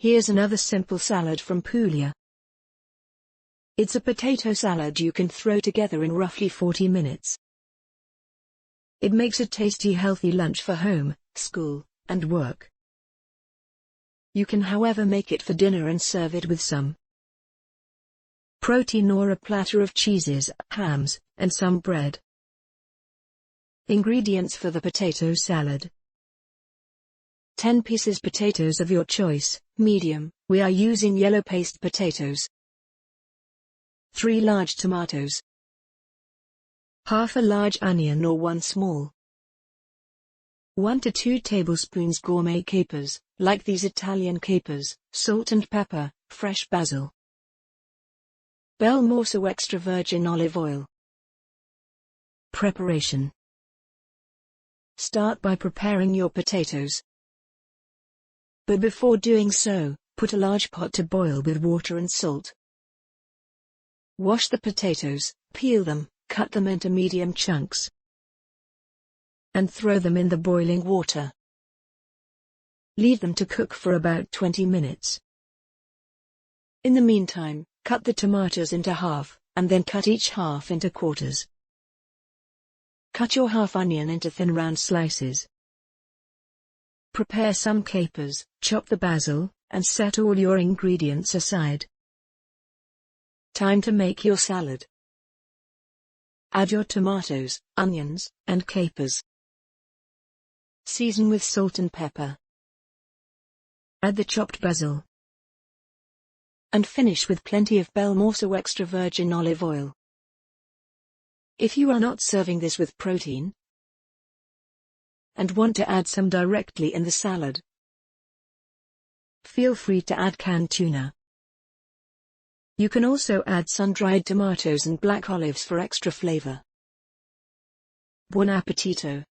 Here's another simple salad from Puglia. It's a potato salad you can throw together in roughly 40 minutes. It makes a tasty healthy lunch for home, school, and work. You can however make it for dinner and serve it with some protein or a platter of cheeses, hams, and some bread. Ingredients for the potato salad: 10 pieces potatoes of your choice, medium, we are using yellow paste potatoes. 3 large tomatoes. Half a large onion or 1 small. 1 to 2 tablespoons gourmet capers, like these Italian capers, salt and pepper, fresh basil. Belmorso extra virgin olive oil. Preparation. Start by preparing your potatoes. But before doing so, put a large pot to boil with water and salt. Wash the potatoes, peel them, cut them into medium chunks, and throw them in the boiling water. Leave them to cook for about 20 minutes. In the meantime, cut the tomatoes into half, and then cut each half into quarters. Cut your half onion into thin round slices. Prepare some capers, chop the basil, and set all your ingredients aside. Time to make your salad. Add your tomatoes, onions, and capers. Season with salt and pepper. Add the chopped basil. And finish with plenty of Belmorso extra virgin olive oil. If you are not serving this with protein, and want to add some directly in the salad, feel free to add canned tuna. You can also add sun-dried tomatoes and black olives for extra flavor. Buon Appetito!